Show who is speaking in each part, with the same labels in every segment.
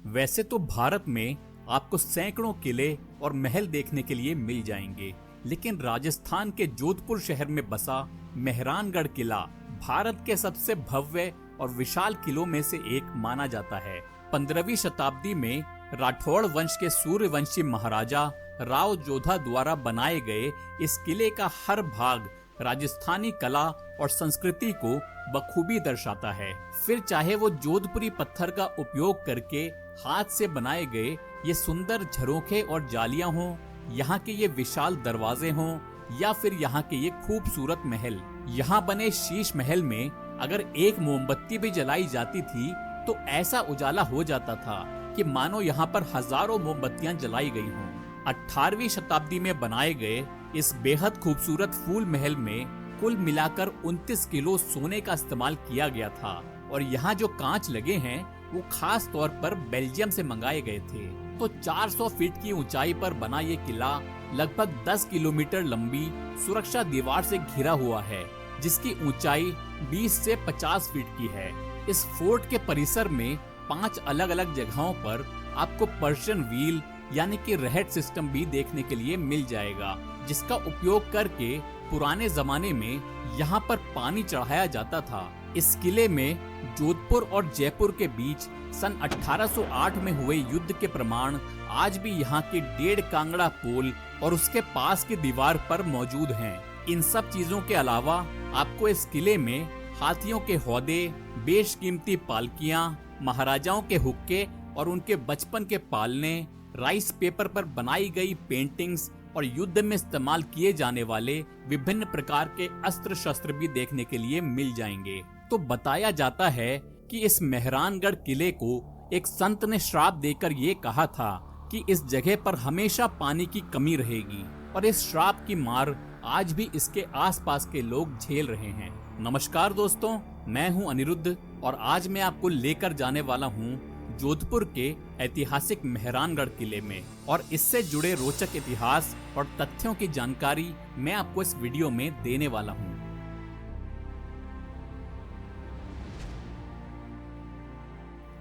Speaker 1: वैसे तो भारत में आपको सैकड़ों किले और महल देखने के लिए मिल जाएंगे, लेकिन राजस्थान के जोधपुर शहर में बसा मेहरानगढ़ किला भारत के सबसे भव्य और विशाल किलों में से एक माना जाता है। 15वीं शताब्दी में राठौड़ वंश के सूर्यवंशी महाराजा राव जोधा द्वारा बनाए गए इस किले का हर भाग राजस्थानी कला और संस्कृति को बखूबी दर्शाता है। फिर चाहे वो जोधपुरी पत्थर का उपयोग करके हाथ से बनाए गए ये सुंदर झरोखे और जालियां हों, यहाँ के ये विशाल दरवाजे हों, या फिर यहाँ के ये खूबसूरत महल। यहाँ बने शीश महल में अगर एक मोमबत्ती भी जलाई जाती थी तो ऐसा उजाला हो जाता था कि मानो यहाँ पर हजारों मोमबत्तियां जलाई गई हों। 18वीं शताब्दी में बनाए गए इस बेहद खूबसूरत फूल महल में कुल मिलाकर 29 किलो सोने का इस्तेमाल किया गया था, और यहाँ जो कांच लगे हैं वो खास तौर पर बेल्जियम से मंगाए गए थे। तो 400 फीट की ऊंचाई पर बना ये किला लगभग 10 किलोमीटर लंबी सुरक्षा दीवार से घिरा हुआ है, जिसकी ऊंचाई 20 से 50 फीट की है। इस फोर्ट के परिसर में 5 अलग अलग जगहों पर आपको पर्शियन व्हील यानी कि रहट सिस्टम भी देखने के लिए मिल जाएगा, जिसका उपयोग करके पुराने जमाने में यहाँ पर पानी चढ़ाया जाता था। इस किले में जोधपुर और जयपुर के बीच सन 1808 में हुए युद्ध के प्रमाण आज भी यहाँ के 1.5 कांगड़ा पोल और उसके पास की दीवार पर मौजूद हैं। इन सब चीजों के अलावा आपको इस किले में हाथियों के हौदे, बेशकीमती पालकियां, महाराजाओं के हुक्के और उनके बचपन के पालने, राइस पेपर पर बनाई गई पेंटिंग्स और युद्ध में इस्तेमाल किए जाने वाले विभिन्न प्रकार के अस्त्र शस्त्र भी देखने के लिए मिल जाएंगे। तो बताया जाता है कि इस मेहरानगढ़ किले को एक संत ने श्राप देकर ये कहा था कि इस जगह पर हमेशा पानी की कमी रहेगी, और इस श्राप की मार आज भी इसके आसपास के लोग झेल रहे हैं। नमस्कार दोस्तों, मैं हूं अनिरुद्ध और आज मैं आपको लेकर जाने वाला हूं जोधपुर के ऐतिहासिक मेहरानगढ़ किले में, और इससे जुड़े रोचक इतिहास और तथ्यों की जानकारी मैं आपको इस वीडियो में देने वाला हूं।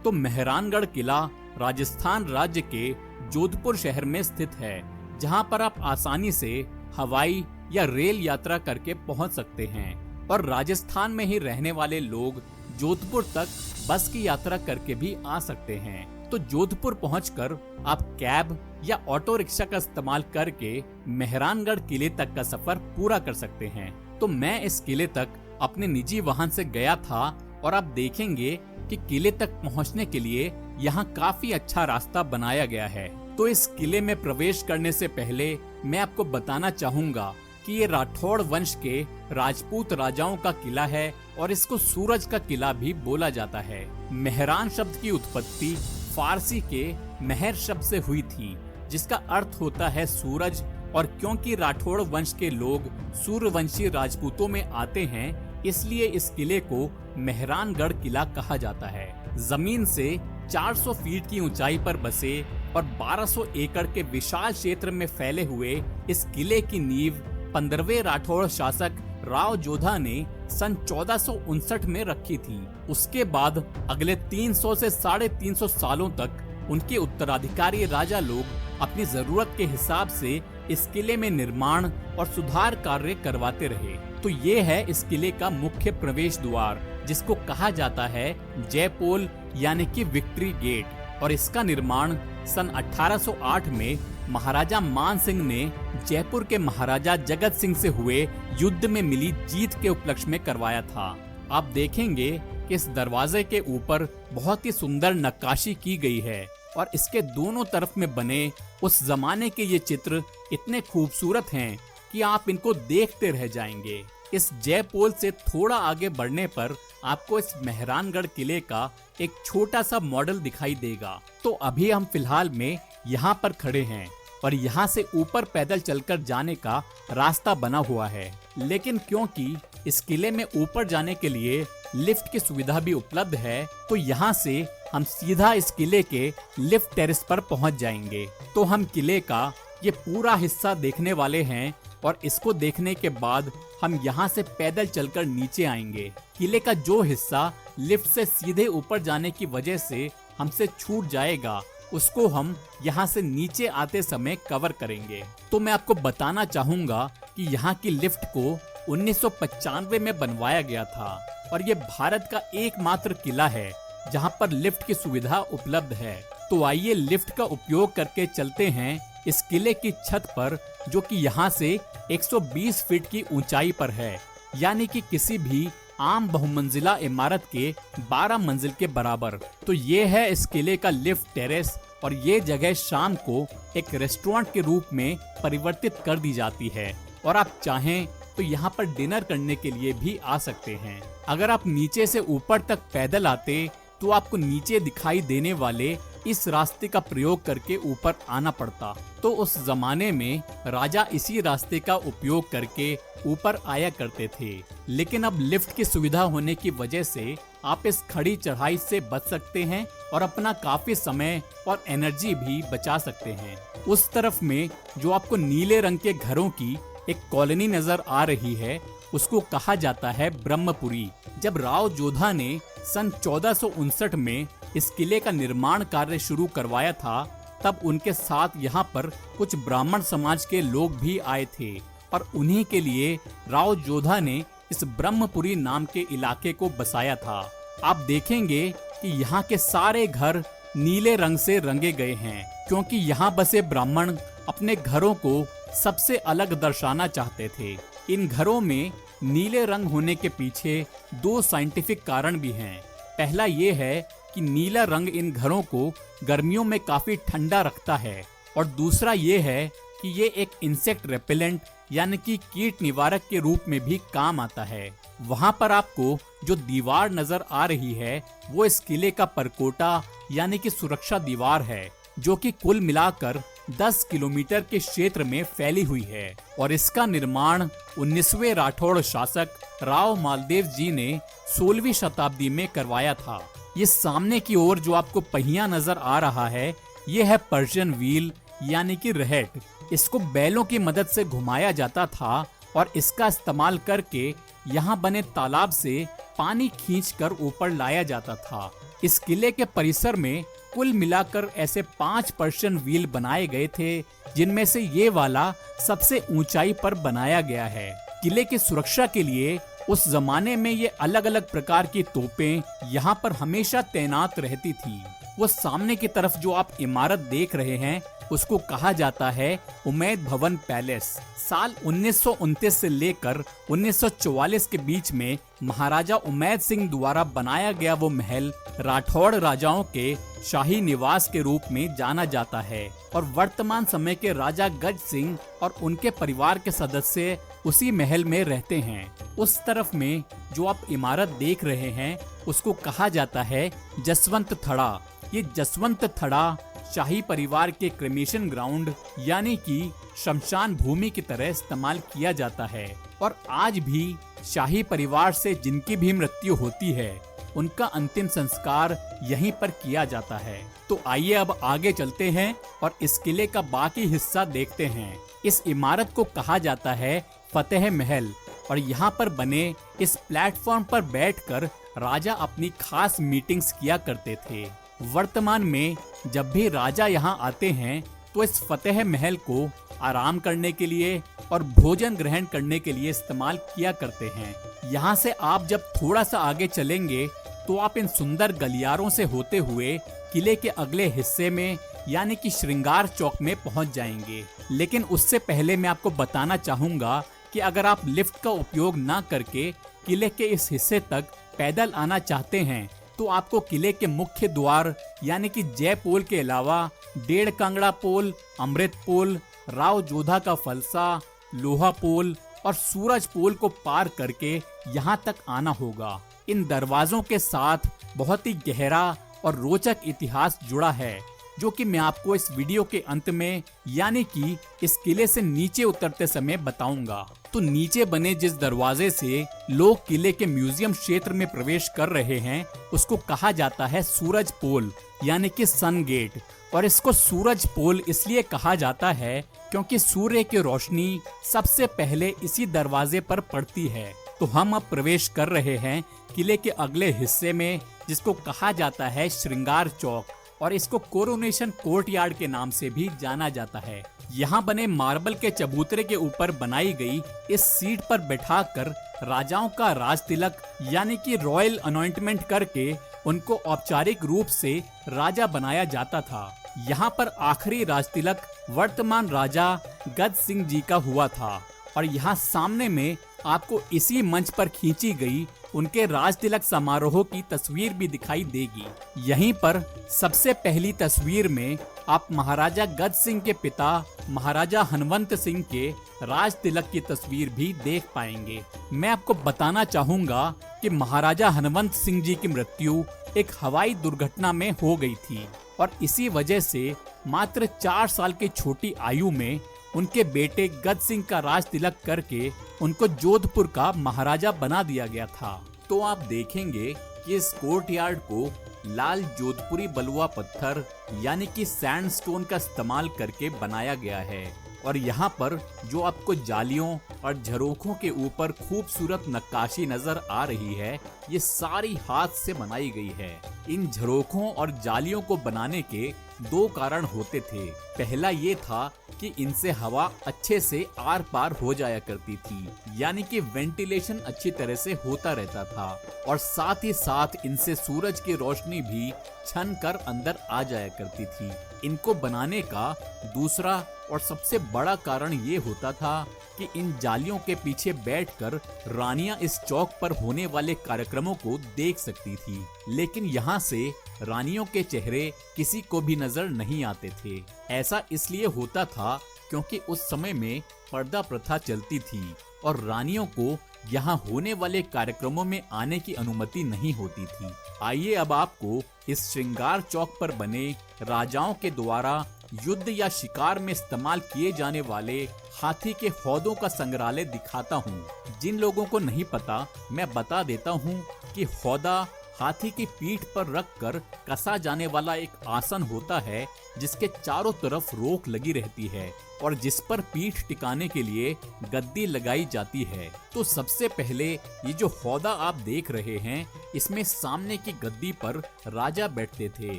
Speaker 1: तो मेहरानगढ़ किला राजस्थान राज्य के जोधपुर शहर में स्थित है, जहां पर आप आसानी से हवाई या रेल यात्रा करके पहुंच सकते हैं, और राजस्थान में ही रहने वाले लोग जोधपुर तक बस की यात्रा करके भी आ सकते हैं। तो जोधपुर पहुंचकर आप कैब या ऑटो रिक्शा का इस्तेमाल करके मेहरानगढ़ किले तक का सफर पूरा कर सकते हैं। तो मैं इस किले तक अपने निजी वाहन से गया था, और आप देखेंगे कि किले तक पहुंचने के लिए यहाँ काफी अच्छा रास्ता बनाया गया है। तो इस किले में प्रवेश करने से पहले मैं आपको बताना चाहूंगा कि ये राठौड़ वंश के राजपूत राजाओं का किला है, और इसको सूरज का किला भी बोला जाता है। मेहरान शब्द की उत्पत्ति फारसी के मेहर शब्द से हुई थी, जिसका अर्थ होता है सूरज, और क्योंकि राठौड़ वंश के लोग सूर्यवंशी राजपूतों में आते हैं, इसलिए इस किले को मेहरानगढ़ किला कहा जाता है। जमीन से 400 फीट की ऊंचाई पर बसे और 1200 एकड़ के विशाल क्षेत्र में फैले हुए इस किले की नींव 15वें राठौड़ शासक राव जोधा ने सन 1459 में रखी थी। उसके बाद अगले 300 से 350 सालों तक उनके उत्तराधिकारी राजा लोग अपनी जरूरत के हिसाब से इस किले में निर्माण और सुधार कार्य करवाते रहे। तो ये है इस किले का मुख्य प्रवेश द्वार, जिसको कहा जाता है जयपोल यानी कि विक्ट्री गेट, और इसका निर्माण सन 1808 में महाराजा मान सिंह ने जयपुर के महाराजा जगत सिंह से हुए युद्ध में मिली जीत के उपलक्ष्य में करवाया था। आप देखेंगे कि इस दरवाजे के ऊपर बहुत ही सुंदर नक्काशी की गई है, और इसके दोनों तरफ में बने उस जमाने के ये चित्र इतने खूबसूरत हैं कि आप इनको देखते रह जाएंगे। इस जयपोल से थोड़ा आगे बढ़ने पर आपको इस मेहरानगढ़ किले का एक छोटा सा मॉडल दिखाई देगा। तो अभी हम फिलहाल में यहाँ पर खड़े हैं, और यहाँ से ऊपर पैदल चलकर जाने का रास्ता बना हुआ है, लेकिन क्योंकि इस किले में ऊपर जाने के लिए लिफ्ट की सुविधा भी उपलब्ध है, तो यहाँ से हम सीधा इस किले के लिफ्ट टेरेस पर पहुँच जाएंगे। तो हम किले का ये पूरा हिस्सा देखने वाले हैं, और इसको देखने के बाद हम यहाँ से पैदल चलकर नीचे आएंगे। किले का जो हिस्सा लिफ्ट से सीधे ऊपर जाने की वजह से हमसे छूट जाएगा उसको हम यहाँ से नीचे आते समय कवर करेंगे। तो मैं आपको बताना चाहूंगा कि यहाँ की लिफ्ट को 1995 में बनवाया गया था और ये भारत का एकमात्र किला है जहाँ पर लिफ्ट की सुविधा उपलब्ध है। तो आइए लिफ्ट का उपयोग करके चलते हैं इस किले की छत पर, जो कि यहाँ से 120 फीट की ऊंचाई पर है, यानी कि किसी भी आम बहुमंजिला इमारत के 12 मंजिल के बराबर। तो ये है इस किले का लिफ्ट टेरेस और ये जगह शाम को एक रेस्टोरेंट के रूप में परिवर्तित कर दी जाती है और आप चाहें तो यहाँ पर डिनर करने के लिए भी आ सकते हैं। अगर आप नीचे से ऊपर तक पैदल आते तो आपको नीचे दिखाई देने वाले इस रास्ते का प्रयोग करके ऊपर आना पड़ता। तो उस जमाने में राजा इसी रास्ते का उपयोग करके ऊपर आया करते थे, लेकिन अब लिफ्ट की सुविधा होने की वजह से आप इस खड़ी चढ़ाई से बच सकते हैं और अपना काफी समय और एनर्जी भी बचा सकते हैं। उस तरफ में जो आपको नीले रंग के घरों की एक कॉलोनी नजर आ रही है, उसको कहा जाता है ब्रह्मपुरी। जब राव जोधा ने सन 1459 में इस किले का निर्माण कार्य शुरू करवाया था, तब उनके साथ यहाँ पर कुछ ब्राह्मण समाज के लोग भी आए थे और उन्हीं के लिए राव जोधा ने इस ब्रह्मपुरी नाम के इलाके को बसाया था। आप देखेंगे कि यहाँ के सारे घर नीले रंग से रंगे गए हैं, क्योंकि यहाँ बसे ब्राह्मण अपने घरों को सबसे अलग दर्शाना चाहते थे। इन घरों में नीले रंग होने के पीछे दो साइंटिफिक कारण भी हैं। पहला ये है कि नीला रंग इन घरों को गर्मियों में काफी ठंडा रखता है और दूसरा ये है कि ये एक इंसेक्ट रेपेलेंट यानी कि कीट निवारक के रूप में भी काम आता है। वहाँ पर आपको जो दीवार नजर आ रही है वो इस किले का परकोटा यानी कि सुरक्षा दीवार है, जो कि कुल मिलाकर 10 किलोमीटर के क्षेत्र में फैली हुई है और इसका निर्माण 19वें राठौड़ शासक राव मालदेव जी ने 16वीं शताब्दी में करवाया था। ये सामने की ओर जो आपको पहिया नजर आ रहा है, ये है पर्शियन व्हील यानी कि रहट। इसको बैलों की मदद से घुमाया जाता था और इसका इस्तेमाल करके यहाँ बने तालाब से पानी खींचकर ऊपर लाया जाता था। इस किले के परिसर में कुल मिलाकर ऐसे 5 पर्शियन व्हील बनाए गए थे, जिनमें से ये वाला सबसे ऊंचाई पर बनाया गया है। किले की सुरक्षा के लिए उस जमाने में ये अलग अलग प्रकार की तोपें यहाँ पर हमेशा तैनात रहती थी। वो सामने की तरफ जो आप इमारत देख रहे हैं उसको कहा जाता है उमैद भवन पैलेस। साल 1929 से लेकर 1944 के बीच में महाराजा उमैद सिंह द्वारा बनाया गया वो महल राठौड़ राजाओं के शाही निवास के रूप में जाना जाता है और वर्तमान समय के राजा गज सिंह और उनके परिवार के सदस्य उसी महल में रहते हैं। उस तरफ में जो आप इमारत देख रहे हैं उसको कहा जाता है जसवंत थड़ा। ये जसवंत थड़ा शाही परिवार के क्रेमेशन ग्राउंड यानी कि शमशान भूमि की तरह इस्तेमाल किया जाता है और आज भी शाही परिवार से जिनकी भी मृत्यु होती है उनका अंतिम संस्कार यहीं पर किया जाता है। तो आइए अब आगे चलते हैं और इस किले का बाकी हिस्सा देखते हैं। इस इमारत को कहा जाता है फतेह महल और यहाँ पर बने इस प्लेटफॉर्म पर बैठकर राजा अपनी खास मीटिंग्स किया करते थे। वर्तमान में जब भी राजा यहाँ आते हैं तो इस फतेह महल को आराम करने के लिए और भोजन ग्रहण करने के लिए इस्तेमाल किया करते हैं। यहाँ से आप जब थोड़ा सा आगे चलेंगे तो आप इन सुंदर गलियारों से होते हुए किले के अगले हिस्से में यानी कि श्रृंगार चौक में पहुँच जाएंगे। लेकिन उससे पहले मैं आपको बताना चाहूँगा कि अगर आप लिफ्ट का उपयोग न करके किले के इस हिस्से तक पैदल आना चाहते हैं तो आपको किले के मुख्य द्वार यानी कि जय पोल के अलावा डेढ़ कांगड़ा पोल, अमृत पोल, राव जोधा का फलसा, लोहा पोल और सूरज पोल को पार करके यहाँ तक आना होगा। इन दरवाजों के साथ बहुत ही गहरा और रोचक इतिहास जुड़ा है, जो कि मैं आपको इस वीडियो के अंत में यानी कि इस किले से नीचे उतरते समय बताऊंगा। तो नीचे बने जिस दरवाजे से लोग किले के म्यूजियम क्षेत्र में प्रवेश कर रहे हैं उसको कहा जाता है सूरज पोल यानी कि सन गेट। और इसको सूरज पोल इसलिए कहा जाता है क्योंकि सूर्य की रोशनी सबसे पहले इसी दरवाजे पर पड़ती है। तो हम अब प्रवेश कर रहे हैं किले के अगले हिस्से में जिसको कहा जाता है श्रृंगार चौक, और इसको कोरोनेशन कोर्टयार्ड के नाम से भी जाना जाता है। यहाँ बने मार्बल के चबूतरे के ऊपर बनाई गई इस सीट पर बैठाकर राजाओं का राज तिलक यानी कि रॉयल अनॉइंटमेंट करके उनको औपचारिक रूप से राजा बनाया जाता था। यहाँ पर आखिरी राज तिलक वर्तमान राजा गद सिंह जी का हुआ था, और यहाँ सामने में आपको इसी मंच पर खींची गई उनके राज तिलक समारोह की तस्वीर भी दिखाई देगी। यहीं पर सबसे पहली तस्वीर में आप महाराजा गद सिंह के पिता महाराजा हनवंत सिंह के राज तिलक की तस्वीर भी देख पाएंगे। मैं आपको बताना चाहूँगा कि महाराजा हनवंत सिंह जी की मृत्यु एक हवाई दुर्घटना में हो गई थी, और इसी वजह से मात्र 4 साल की छोटी आयु में उनके बेटे गद सिंह का राज तिलक करके उनको जोधपुर का महाराजा बना दिया गया था। तो आप देखेंगे कि इस कोर्टयार्ड को लाल जोधपुरी बलुआ पत्थर यानी कि सैंडस्टोन का इस्तेमाल करके बनाया गया है, और यहाँ पर जो आपको जालियों और झरोखों के ऊपर खूबसूरत नक्काशी नजर आ रही है, ये सारी हाथ से बनाई गई है। इन झरोखों और जालियों को बनाने के 2 कारण होते थे। पहला ये था कि इनसे हवा अच्छे से आर पार हो जाया करती थी, यानी कि वेंटिलेशन अच्छी तरह से होता रहता था, और साथ ही साथ इनसे सूरज की रोशनी भी छन कर अंदर आ जाया करती थी। इनको बनाने का दूसरा और सबसे बड़ा कारण ये होता था कि इन जालियों के पीछे बैठकर रानियां इस चौक पर होने वाले कार्यक्रमों को देख सकती थी, लेकिन यहाँ से रानियों के चेहरे किसी को भी नजर नहीं आते थे। ऐसा इसलिए होता था क्योंकि उस समय में पर्दा प्रथा चलती थी और रानियों को यहाँ होने वाले कार्यक्रमों में आने की अनुमति नहीं होती थी। आइए अब आपको इस श्रृंगार चौक पर बने राजाओं के द्वारा युद्ध या शिकार में इस्तेमाल किए जाने वाले हाथी के हौदों का संग्रहालय दिखाता हूँ। जिन लोगों को नहीं पता, मैं बता देता हूँ कि हौदा हाथी की पीठ पर रखकर कसा जाने वाला एक आसन होता है, जिसके चारों तरफ रोक लगी रहती है और जिस पर पीठ टिकाने के लिए गद्दी लगाई जाती है। तो सबसे पहले ये जो हौदा आप देख रहे हैं, इसमें सामने की गद्दी पर राजा बैठते थे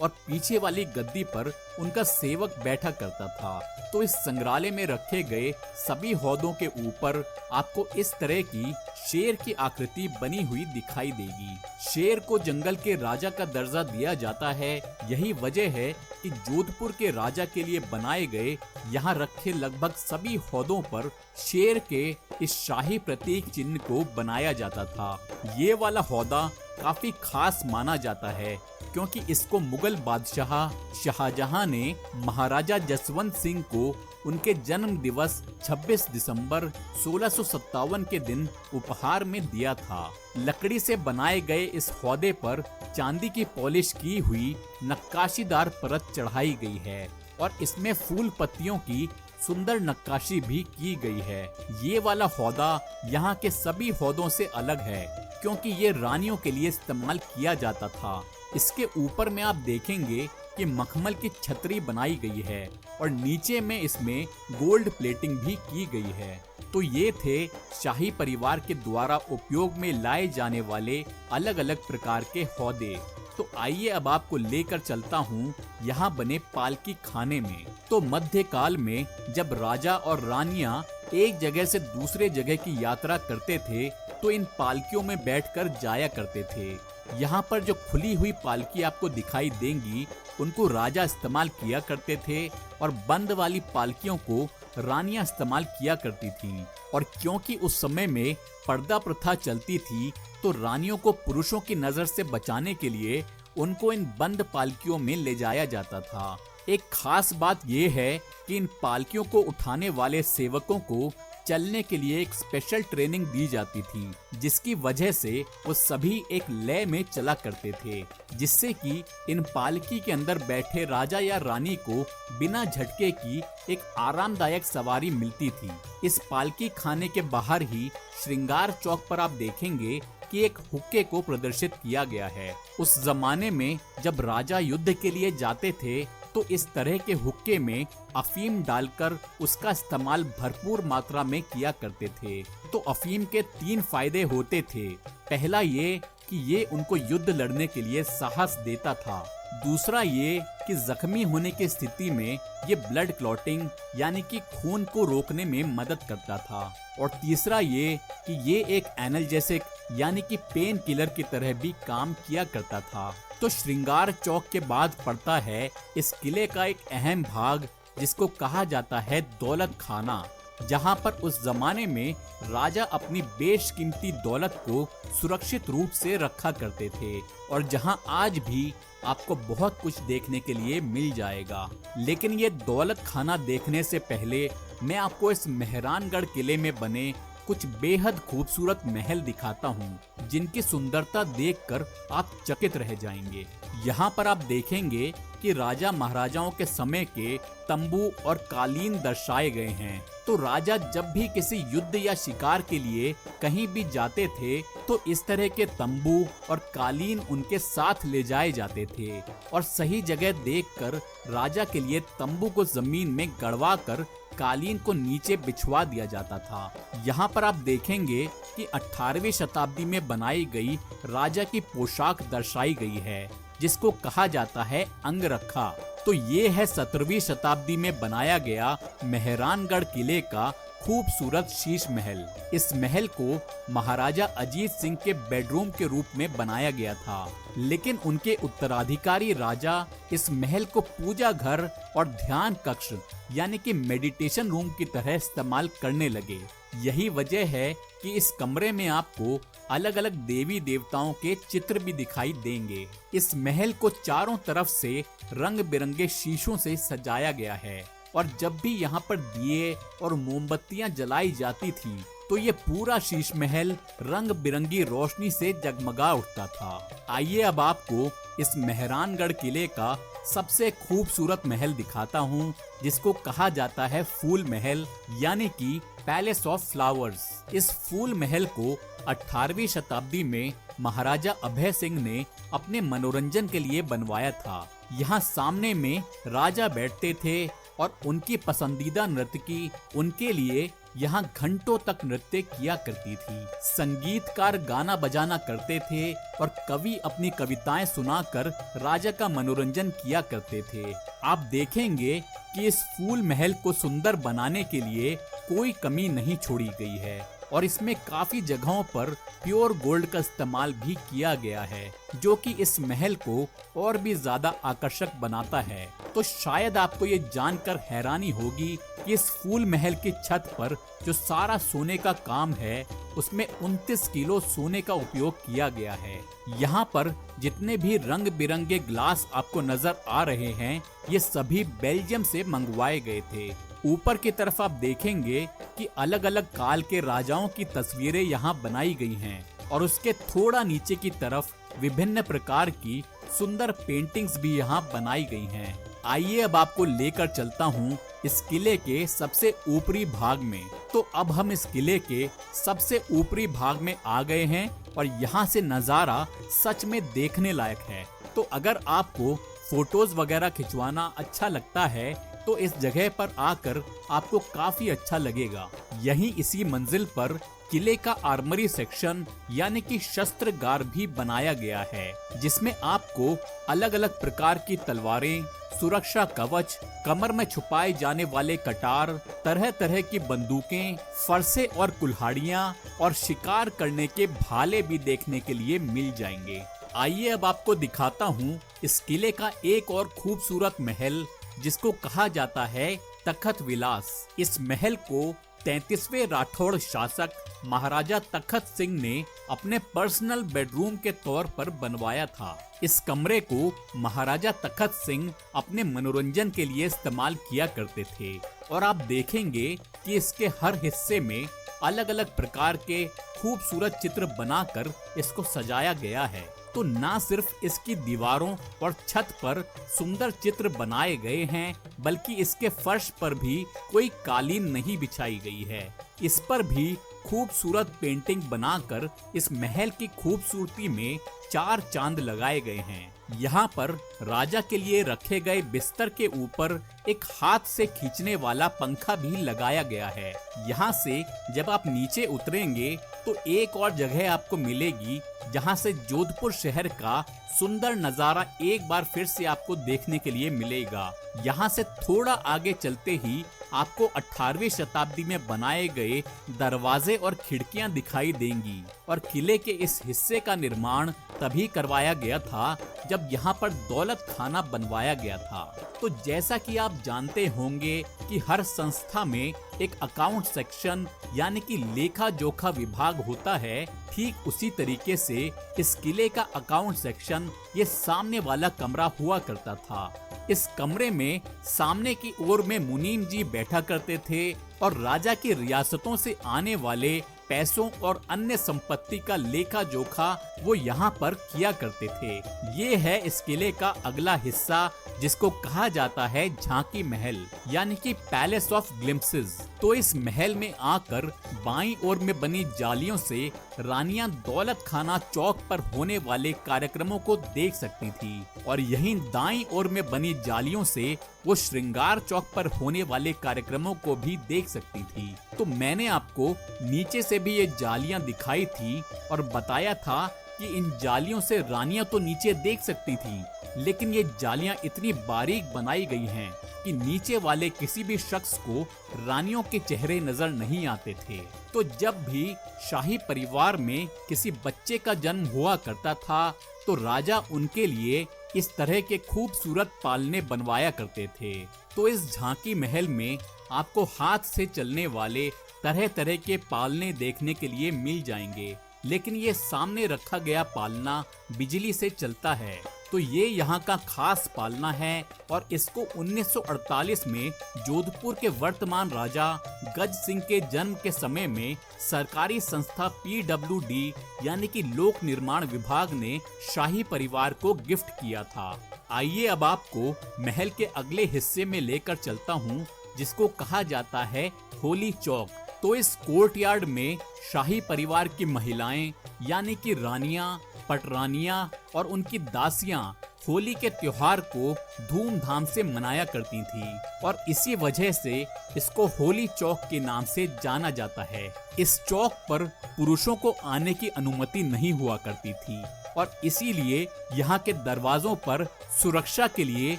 Speaker 1: और पीछे वाली गद्दी पर उनका सेवक बैठा करता था। तो इस संग्रहालय में रखे गए सभी हौदों के ऊपर आपको इस तरह की शेर की आकृति बनी हुई दिखाई देगी। शेर को जंगल के राजा का दर्जा दिया जाता है। यही वजह है कि जोधपुर के राजा के लिए बनाए गए यहाँ रखे लगभग सभी हौदों पर शेर के इस शाही प्रतीक चिन्ह को बनाया जाता था। ये वाला हौदा काफी खास माना जाता है क्योंकि इसको मुगल बादशाह शाहजहां ने महाराजा जसवंत सिंह को उनके जन्म दिवस 26 दिसंबर 1657 के दिन उपहार में दिया था। लकड़ी से बनाए गए इस हौदे पर चांदी की पॉलिश की हुई नक्काशीदार परत चढ़ाई गई है और इसमें फूल पत्तियों की सुंदर नक्काशी भी की गई है। ये वाला हौदा यहाँ के सभी हौदों से अलग है क्योंकि ये रानियों के लिए इस्तेमाल किया जाता था। इसके ऊपर में आप देखेंगे कि मखमल की छतरी बनाई गई है और नीचे में इसमें गोल्ड प्लेटिंग भी की गई है। तो ये थे शाही परिवार के द्वारा उपयोग में लाए जाने वाले अलग अलग प्रकार के हौदे। तो आइए अब आपको लेकर चलता हूँ यहाँ बने पालकी खाने में। तो मध्यकाल में जब राजा और रानियां एक जगह से दूसरे जगह की यात्रा करते थे तो इन पालकियों में बैठकर जाया करते थे। यहाँ पर जो खुली हुई पालकी आपको दिखाई देंगी उनको राजा इस्तेमाल किया करते थे और बंद वाली पालकियों को रानियां इस्तेमाल किया करती थी। और क्योंकि उस समय में पर्दा प्रथा चलती थी तो रानियों को पुरुषों की नजर से बचाने के लिए उनको इन बंद पालकियों में ले जाया जाता था। एक खास बात यह है कि इन पालकियों को उठाने वाले सेवकों को चलने के लिए एक स्पेशल ट्रेनिंग दी जाती थी, जिसकी वजह से वो सभी एक लय में चला करते थे, जिससे कि इन पालकी के अंदर बैठे राजा या रानी को बिना झटके की एक आरामदायक सवारी मिलती थी। इस पालकी खाने के बाहर ही श्रृंगार चौक पर आप देखेंगे कि एक हुक्के को प्रदर्शित किया गया है। उस जमाने में जब राजा युद्ध के लिए जाते थे तो इस तरह के हुक्के में अफीम डालकर उसका इस्तेमाल भरपूर मात्रा में किया करते थे। तो अफीम के 3 फायदे होते थे। पहला ये कि ये उनको युद्ध लड़ने के लिए साहस देता था। दूसरा ये कि जख्मी होने की स्थिति में ये ब्लड क्लॉटिंग यानी कि खून को रोकने में मदद करता था। और तीसरा ये कि ये एक एनाल्जेसिक यानी कि पेन किलर की तरह भी काम किया करता था। तो श्रृंगार चौक के बाद पड़ता है इस किले का एक अहम भाग जिसको कहा जाता है दौलत खाना, जहां पर उस जमाने में राजा अपनी बेशकीमती दौलत को सुरक्षित रूप से रखा करते थे और जहां आज भी आपको बहुत कुछ देखने के लिए मिल जाएगा। लेकिन ये दौलत खाना देखने से पहले मैं आपको इस मेहरानगढ़ किले में बने कुछ बेहद खूबसूरत महल दिखाता हूँ, जिनकी सुंदरता देखकर आप चकित रह जाएंगे। यहाँ पर आप देखेंगे कि राजा महाराजाओं के समय के तंबू और कालीन दर्शाए गए हैं। तो राजा जब भी किसी युद्ध या शिकार के लिए कहीं भी जाते थे तो इस तरह के तंबू और कालीन उनके साथ ले जाए जाते थे और सही जगह देखकर राजा के लिए तंबू को जमीन में गड़वा कर कालीन को नीचे बिछवा दिया जाता था। यहाँ पर आप देखेंगे कि 18वीं शताब्दी में बनाई गई राजा की पोशाक दर्शाई गई है, जिसको कहा जाता है अंगरखा। तो ये है 17वीं शताब्दी में बनाया गया मेहरानगढ़ किले का खूबसूरत शीश महल। इस महल को महाराजा अजीत सिंह के बेडरूम के रूप में बनाया गया था, लेकिन उनके उत्तराधिकारी राजा इस महल को पूजा घर और ध्यान कक्ष यानी कि मेडिटेशन रूम की तरह इस्तेमाल करने लगे। यही वजह है कि इस कमरे में आपको अलग अलग देवी देवताओं के चित्र भी दिखाई देंगे। इस महल को चारों तरफ से रंग बिरंगे शीशों से सजाया गया है और जब भी यहाँ पर दिए और मोमबत्तियां जलाई जाती थी तो ये पूरा शीश महल रंग बिरंगी रोशनी से जगमगा उठता था। आइए अब आपको इस मेहरानगढ़ किले का सबसे खूबसूरत महल दिखाता हूँ, जिसको कहा जाता है फूल महल यानी कि पैलेस ऑफ फ्लावर्स। इस फूल महल को 18वीं शताब्दी में महाराजा अभय सिंह ने अपने मनोरंजन के लिए बनवाया था। यहाँ सामने में राजा बैठते थे और उनकी पसंदीदा नर्तकी उनके लिए यहाँ घंटों तक नृत्य किया करती थी। संगीतकार गाना बजाना करते थे और कवि अपनी कविताएं सुनाकर राजा का मनोरंजन किया करते थे। आप देखेंगे कि इस फूल महल को सुंदर बनाने के लिए कोई कमी नहीं छोड़ी गई है और इसमें काफी जगहों पर प्योर गोल्ड का इस्तेमाल भी किया गया है, जो कि इस महल को और भी ज्यादा आकर्षक बनाता है। तो शायद आपको ये जानकर हैरानी होगी कि इस फूल महल की छत पर जो सारा सोने का काम है उसमें 29 किलो सोने का उपयोग किया गया है। यहाँ पर जितने भी रंग बिरंगे ग्लास आपको नजर आ रहे हैं ये सभी बेल्जियम से मंगवाए गए थे। ऊपर की तरफ आप देखेंगे कि अलग अलग काल के राजाओं की तस्वीरें यहाँ बनाई गई हैं और उसके थोड़ा नीचे की तरफ विभिन्न प्रकार की सुंदर पेंटिंग्स भी यहाँ बनाई गई हैं। आइए अब आपको लेकर चलता हूँ इस किले के सबसे ऊपरी भाग में। तो अब हम इस किले के सबसे ऊपरी भाग में आ गए हैं और यहाँ से नजारा सच में देखने लायक है। तो अगर आपको फोटोज वगैरह खिंचवाना अच्छा लगता है तो इस जगह पर आकर आपको काफी अच्छा लगेगा। यहीं इसी मंजिल पर किले का आर्मरी सेक्शन यानी कि शस्त्रगार भी बनाया गया है, जिसमें आपको अलग अलग प्रकार की तलवारें, सुरक्षा कवच, कमर में छुपाए जाने वाले कटार, तरह तरह की बंदूकें, फरसे और कुल्हाड़ियां और शिकार करने के भाले भी देखने के लिए मिल जाएंगे। आइए अब आपको दिखाता हूँ इस किले का एक और खूबसूरत महल, जिसको कहा जाता है तखत विलास। इस महल को 33वें राठौड़ शासक महाराजा तखत सिंह ने अपने पर्सनल बेडरूम के तौर पर बनवाया था। इस कमरे को महाराजा तखत सिंह अपने मनोरंजन के लिए इस्तेमाल किया करते थे और आप देखेंगे कि इसके हर हिस्से में अलग अलग प्रकार के खूबसूरत चित्र बनाकर इसको सजाया गया है। तो ना सिर्फ इसकी दीवारों और छत पर सुंदर चित्र बनाए गए हैं, बल्कि इसके फर्श पर भी कोई कालीन नहीं बिछाई गई है। इस पर भी खूबसूरत पेंटिंग बनाकर इस महल की खूबसूरती में 4 चांद लगाए गए हैं। यहाँ पर राजा के लिए रखे गए बिस्तर के ऊपर एक हाथ से खींचने वाला पंखा भी लगाया गया है। यहाँ से जब आप नीचे उतरेंगे तो एक और जगह आपको मिलेगी जहां से जोधपुर शहर का सुंदर नजारा एक बार फिर से आपको देखने के लिए मिलेगा। यहाँ से थोड़ा आगे चलते ही आपको 18वीं शताब्दी में बनाए गए दरवाजे और खिड़कियां दिखाई देंगी और किले के इस हिस्से का निर्माण तभी करवाया गया था जब यहाँ पर दौलत खाना बनवाया गया था। तो जैसा कि आप जानते होंगे कि हर संस्था में एक अकाउंट सेक्शन यानी कि लेखा जोखा विभाग होता है, ठीक उसी तरीके से इस किले का अकाउंट सेक्शन ये सामने वाला कमरा हुआ करता था। इस कमरे में सामने की ओर में मुनीम जी बैठा करते थे और राजा की रियासतों से आने वाले पैसों और अन्य संपत्ति का लेखा जोखा वो यहाँ पर किया करते थे। ये है इस किले का अगला हिस्सा जिसको कहा जाता है झांकी महल यानी कि पैलेस ऑफ ग्लिम्पसेस। तो इस महल में आकर बाईं ओर में बनी जालियों से रानियां दौलत खाना चौक पर होने वाले कार्यक्रमों को देख सकती थी और यहीं दाईं ओर में बनी जालियों से वो श्रृंगार चौक पर होने वाले कार्यक्रमों को भी देख सकती थी। तो मैंने आपको नीचे से भी ये जालियां दिखाई थी और बताया था कि इन जालियों से रानियां तो नीचे देख सकती थी, लेकिन ये जालियां इतनी बारीक बनाई गई हैं कि नीचे वाले किसी भी शख्स को रानियों के चेहरे नजर नहीं आते थे। तो जब भी शाही परिवार में किसी बच्चे का जन्म हुआ करता था तो राजा उनके लिए इस तरह के खूबसूरत पालने बनवाया करते थे। तो इस झांकी महल में आपको हाथ से चलने वाले तरह तरह के पालने देखने के लिए मिल जाएंगे, लेकिन ये सामने रखा गया पालना बिजली से चलता है। तो ये यहाँ का खास पालना है और इसको 1948 में जोधपुर के वर्तमान राजा गज सिंह के जन्म के समय में सरकारी संस्था PWD यानी कि लोक निर्माण विभाग ने शाही परिवार को गिफ्ट किया था। आइए अब आपको महल के अगले हिस्से में लेकर चलता हूँ जिसको कहा जाता है होली चौक। तो इस कोर्टयार्ड में शाही परिवार की महिलाएं यानी कि रानियां, पटरानियां और उनकी दासियां होली के त्योहार को धूमधाम से मनाया करती थी और इसी वजह से इसको होली चौक के नाम से जाना जाता है। इस चौक पर पुरुषों को आने की अनुमति नहीं हुआ करती थी और इसीलिए यहाँ के दरवाजों पर सुरक्षा के लिए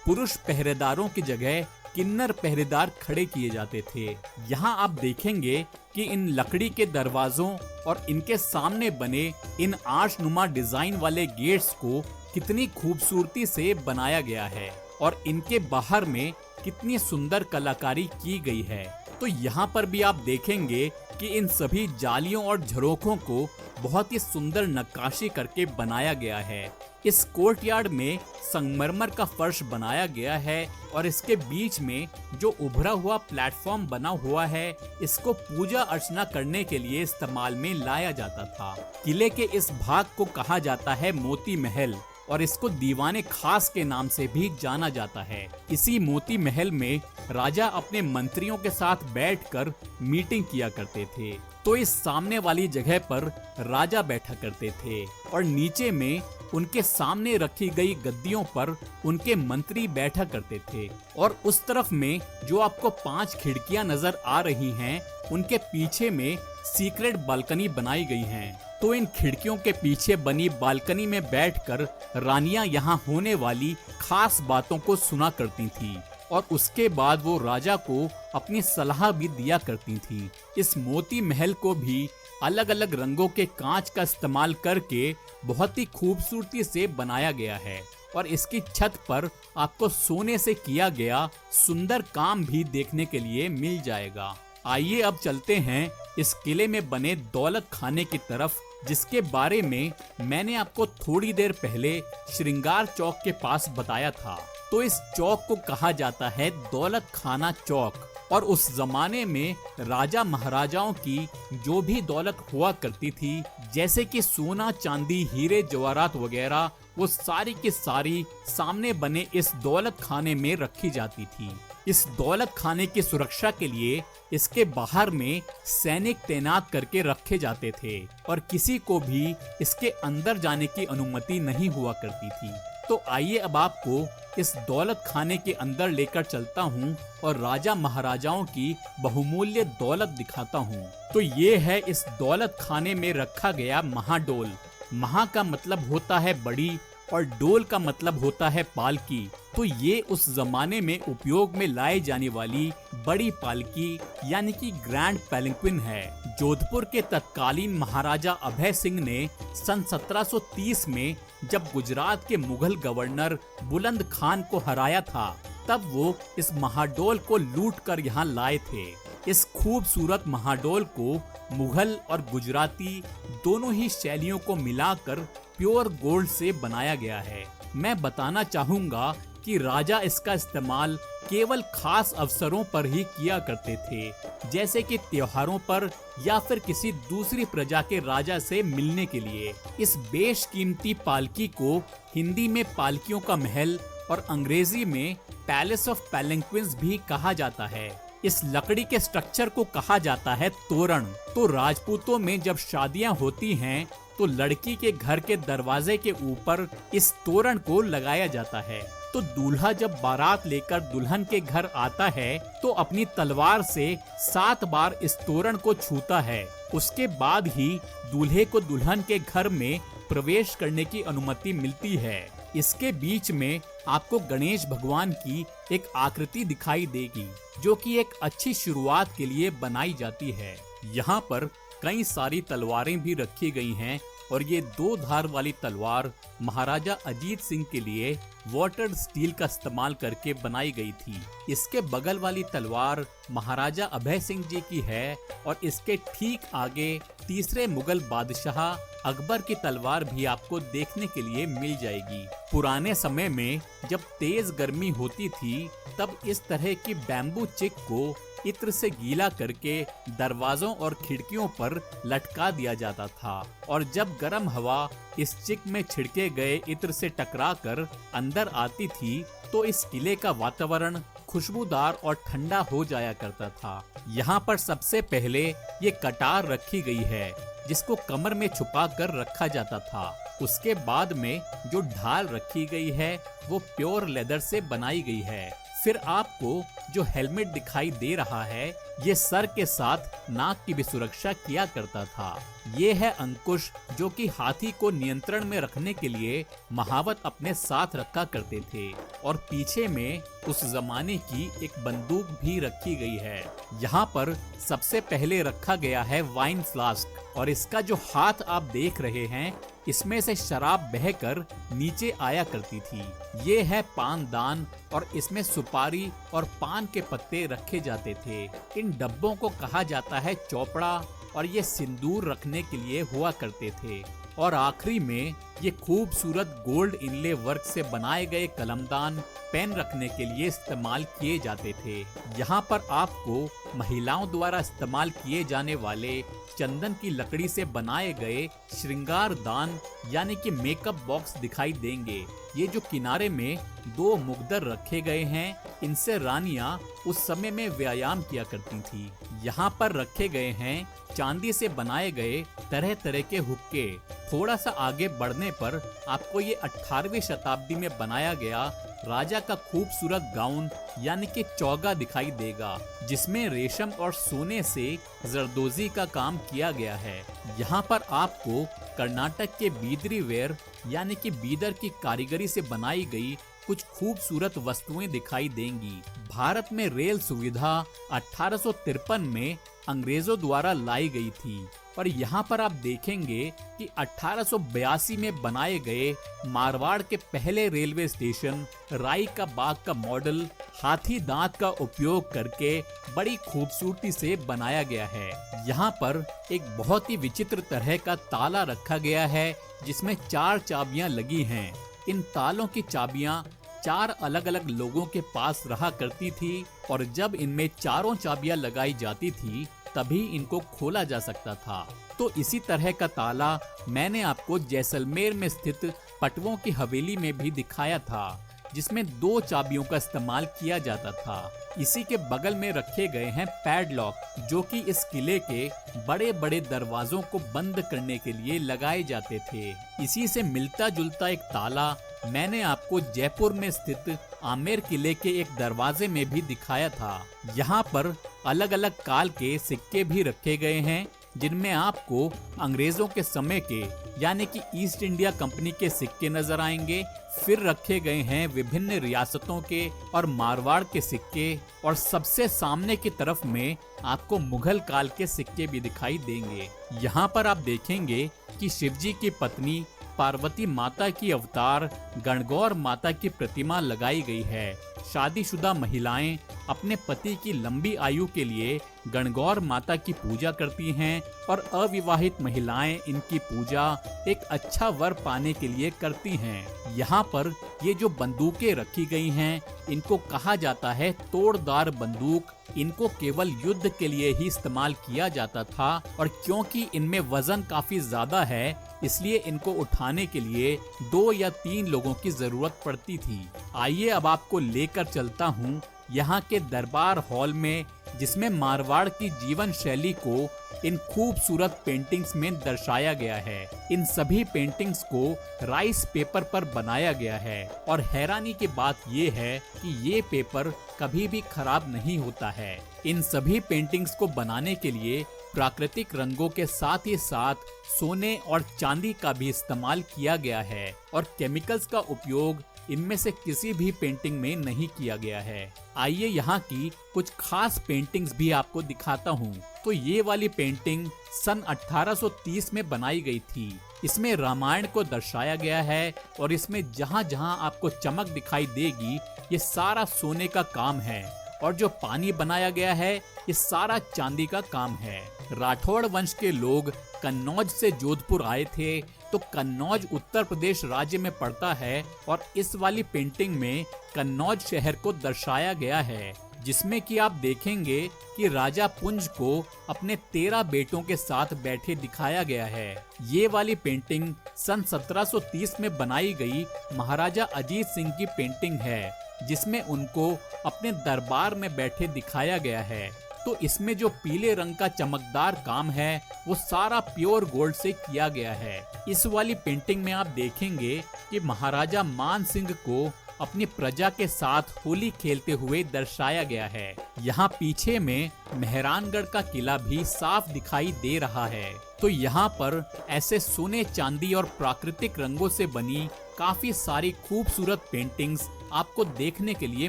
Speaker 1: पुरुष पहरेदारों की जगह किन्नर पहरेदार खड़े किए जाते थे। यहाँ आप देखेंगे कि इन लकड़ी के दरवाजों और इनके सामने बने इन आर्चनुमा डिजाइन वाले गेट्स को कितनी खूबसूरती से बनाया गया है और इनके बाहर में कितनी सुंदर कलाकारी की गई है। तो यहाँ पर भी आप देखेंगे कि इन सभी जालियों और झरोखों को बहुत ही सुंदर नक्काशी करके बनाया गया है। इस कोर्टयार्ड में संगमरमर का फर्श बनाया गया है और इसके बीच में जो उभरा हुआ प्लेटफॉर्म बना हुआ है इसको पूजा अर्चना करने के लिए इस्तेमाल में लाया जाता था। किले के इस भाग को कहा जाता है मोती महल और इसको दीवाने खास के नाम से भी जाना जाता है। इसी मोती महल में राजा अपने मंत्रियों के साथ बैठकर मीटिंग किया करते थे। तो इस सामने वाली जगह पर राजा बैठा करते थे और नीचे में उनके सामने रखी गई गद्दियों पर उनके मंत्री बैठा करते थे और उस तरफ में जो आपको 5 खिड़कियां नजर आ रही हैं उनके पीछे में सीक्रेट बालकनी बनाई गई हैं। तो इन खिड़कियों के पीछे बनी बालकनी में बैठकर रानियां यहाँ होने वाली खास बातों को सुना करती थी और उसके बाद वो राजा को अपनी सलाह भी दिया करती थी। इस मोती महल को भी अलग अलग रंगों के कांच का इस्तेमाल करके बहुत ही खूबसूरती से बनाया गया है और इसकी छत पर आपको सोने से किया गया सुंदर काम भी देखने के लिए मिल जाएगा। आइए अब चलते हैं इस किले में बने दौलत खाने की तरफ, जिसके बारे में मैंने आपको थोड़ी देर पहले श्रृंगार चौक के पास बताया था। तो इस चौक को कहा जाता है दौलत खाना चौक और उस जमाने में राजा महाराजाओं की जो भी दौलत हुआ करती थी जैसे कि सोना, चांदी, हीरे जवाहरात वगैरह, वो सारी की सारी सामने बने इस दौलत खाने में रखी जाती थी। इस दौलत खाने की सुरक्षा के लिए इसके बाहर में सैनिक तैनात करके रखे जाते थे और किसी को भी इसके अंदर जाने की अनुमति नहीं हुआ करती थी। तो आइए अब आपको इस दौलत खाने के अंदर लेकर चलता हूँ और राजा महाराजाओं की बहुमूल्य दौलत दिखाता हूँ। तो ये है इस दौलत खाने में रखा गया महाडोल। महा का मतलब होता है बड़ी और डोल का मतलब होता है पालकी। तो ये उस जमाने में उपयोग में लाई जाने वाली बड़ी पालकी यानी कि ग्रैंड पैलिंक्विन है। जोधपुर के तत्कालीन महाराजा अभय सिंह ने सन 1730 में जब गुजरात के मुगल गवर्नर बुलंद खान को हराया था, तब वो इस महाडोल को लूट कर यहाँ लाए थे। इस खूबसूरत महाडोल को मुगल और गुजराती दोनों ही शैलियों को मिलाकर प्योर गोल्ड से बनाया गया है। मैं बताना चाहूँगा कि राजा इसका इस्तेमाल केवल खास अवसरों पर ही किया करते थे, जैसे कि त्योहारों पर या फिर किसी दूसरी प्रजा के राजा से मिलने के लिए। इस बेशकीमती पालकी को हिंदी में पालकियों का महल और अंग्रेजी में पैलेस ऑफ पैलिंक्विन्स भी कहा जाता है। इस लकड़ी के स्ट्रक्चर को कहा जाता है तोरण। तो राजपूतों में जब शादियां होती हैं तो लड़की के घर के दरवाजे के ऊपर इस तोरण को लगाया जाता है। तो दूल्हा जब बारात लेकर दुल्हन के घर आता है तो अपनी तलवार से 7 बार इस तोरण को छूता है। उसके बाद ही दूल्हे को दुल्हन के घर में प्रवेश करने की अनुमति मिलती है। इसके बीच में आपको गणेश भगवान की एक आकृति दिखाई देगी, जो कि एक अच्छी शुरुआत के लिए बनाई जाती है। यहाँ पर कई सारी तलवारें भी रखी गई हैं और ये 2 धार वाली तलवार महाराजा अजीत सिंह के लिए वाटर स्टील का इस्तेमाल करके बनाई गई थी। इसके बगल वाली तलवार महाराजा अभय सिंह जी की है और इसके ठीक आगे तीसरे मुगल बादशाह अकबर की तलवार भी आपको देखने के लिए मिल जाएगी। पुराने समय में जब तेज गर्मी होती थी तब इस तरह की बैम्बू चिक को इत्र से गीला करके दरवाजों और खिड़कियों पर लटका दिया जाता था और जब गर्म हवा इस चिक में छिड़के गए इत्र से टकराकर अंदर आती थी तो इस किले का वातावरण खुशबूदार और ठंडा हो जाया करता था। यहाँ पर सबसे पहले ये कटार रखी गई है जिसको कमर में छुपा कर रखा जाता था। उसके बाद में जो ढाल रखी गई है वो प्योर लेदर से बनाई गई है। फिर आपको जो हेलमेट दिखाई दे रहा है ये सर के साथ नाक की भी सुरक्षा किया करता था। ये है अंकुश, जो कि हाथी को नियंत्रण में रखने के लिए महावत अपने साथ रखा करते थे और पीछे में उस जमाने की एक बंदूक भी रखी गई है। यहाँ पर सबसे पहले रखा गया है वाइन फ्लास्क और इसका जो हाथ आप देख रहे हैं इसमें से शराब बहकर नीचे आया करती थी। ये है पानदान और इसमें सुपारी और पान के पत्ते रखे जाते थे। इन डब्बों को कहा जाता है चौपड़ा और ये सिंदूर रखने के लिए हुआ करते थे। और आखिरी में ये खूबसूरत गोल्ड इनले वर्क से बनाए गए कलमदान पेन रखने के लिए इस्तेमाल किए जाते थे। यहाँ पर आपको महिलाओं द्वारा इस्तेमाल किए जाने वाले चंदन की लकड़ी से बनाए गए श्रृंगार दान यानी कि मेकअप बॉक्स दिखाई देंगे। ये जो किनारे में 2 मुग्दर रखे गए हैं, इनसे रानियां उस समय में व्यायाम किया करती थी। यहाँ पर रखे गए हैं चांदी से बनाए गए तरह तरह के हुक्के। थोड़ा सा आगे बढ़ने पर आपको ये 18वीं शताब्दी में बनाया गया राजा का खूबसूरत गाउन यानी कि चौगा दिखाई देगा, जिसमें रेशम और सोने से जरदोजी का काम किया गया है। यहाँ पर आपको कर्नाटक के बीदरी वेयर यानी कि बीदर की कारीगरी से बनाई गई कुछ खूबसूरत वस्तुएं दिखाई देंगी। भारत में रेल सुविधा 1853 में अंग्रेजों द्वारा लाई गई थी और यहाँ पर आप देखेंगे कि 1882 में बनाए गए मारवाड़ के पहले रेलवे स्टेशन राई का बाग का मॉडल हाथी दांत का उपयोग करके बड़ी खूबसूरती से बनाया गया है। यहाँ पर एक बहुत ही विचित्र तरह का ताला रखा गया है जिसमें 4 चाबियां लगी हैं। इन तालों की चाबियां 4 अलग अलग लोगों के पास रहा करती थी और जब इनमें चारों चाबियां लगाई जाती थी तभी इनको खोला जा सकता था। तो इसी तरह का ताला मैंने आपको जैसलमेर में स्थित पटवों की हवेली में भी दिखाया था, जिसमें 2 चाबियों का इस्तेमाल किया जाता था। इसी के बगल में रखे गए हैं पैडलॉक, जो कि इस किले के बड़े बड़े दरवाजों को बंद करने के लिए लगाए जाते थे। इसी से मिलता जुलता एक ताला मैंने आपको जयपुर में स्थित आमेर किले के एक दरवाजे में भी दिखाया था। यहाँ पर अलग अलग काल के सिक्के भी रखे गए हैं, जिनमें आपको अंग्रेजों के समय के यानी कि ईस्ट इंडिया कंपनी के सिक्के नजर आएंगे। फिर रखे गए हैं विभिन्न रियासतों के और मारवाड़ के सिक्के, और सबसे सामने की तरफ में आपको मुगल काल के सिक्के भी दिखाई देंगे। यहाँ पर आप देखेंगे कि शिवजी की पत्नी पार्वती माता की अवतार गणगौर माता की प्रतिमा लगाई गई है। शादीशुदा महिलाएं अपने पति की लंबी आयु के लिए गणगौर माता की पूजा करती हैं, और अविवाहित महिलाएं इनकी पूजा एक अच्छा वर पाने के लिए करती हैं। यहाँ पर ये जो बंदूकें रखी गई हैं, इनको कहा जाता है तोड़दार बंदूक। इनको केवल युद्ध के लिए ही इस्तेमाल किया जाता था, और क्योंकि इनमें वजन काफी ज्यादा है, इसलिए इनको उठाने के लिए 2 या 3 लोगों की जरूरत पड़ती थी। आइए अब आपको लेकर चलता हूँ यहाँ के दरबार हॉल में, जिसमें मारवाड़ की जीवन शैली को इन खूबसूरत पेंटिंग्स में दर्शाया गया है। इन सभी पेंटिंग्स को राइस पेपर पर बनाया गया है, और हैरानी की बात ये है कि ये पेपर कभी भी खराब नहीं होता है। इन सभी पेंटिंग्स को बनाने के लिए प्राकृतिक रंगों के साथ ही साथ सोने और चांदी का भी इस्तेमाल किया गया है, और केमिकल्स का उपयोग इनमें से किसी भी पेंटिंग में नहीं किया गया है। आइए यहाँ की कुछ खास पेंटिंग्स भी आपको दिखाता हूँ। तो ये वाली पेंटिंग सन 1830 में बनाई गई थी। इसमें रामायण को दर्शाया गया है, और इसमें जहाँ जहाँ आपको चमक दिखाई देगी ये सारा सोने का काम है, और जो पानी बनाया गया है ये सारा चांदी का काम है। राठौड़ वंश के लोग कन्नौज से जोधपुर आए थे, तो कन्नौज उत्तर प्रदेश राज्य में पड़ता है, और इस वाली पेंटिंग में कन्नौज शहर को दर्शाया गया है, जिसमें कि आप देखेंगे कि राजा पुंज को अपने 13 बेटों के साथ बैठे दिखाया गया है। ये वाली पेंटिंग सन 1730 में बनाई गई महाराजा अजीत सिंह की पेंटिंग है, जिसमें उनको अपने दरबार में बैठे दिखाया गया है। तो इसमें जो पीले रंग का चमकदार काम है वो सारा प्योर गोल्ड से किया गया है। इस वाली पेंटिंग में आप देखेंगे कि महाराजा मान सिंह को अपनी प्रजा के साथ होली खेलते हुए दर्शाया गया है। यहाँ पीछे में मेहरानगढ़ का किला भी साफ दिखाई दे रहा है। तो यहाँ पर ऐसे सोने चांदी और प्राकृतिक रंगों से बनी काफी सारी खूबसूरत पेंटिंग्स आपको देखने के लिए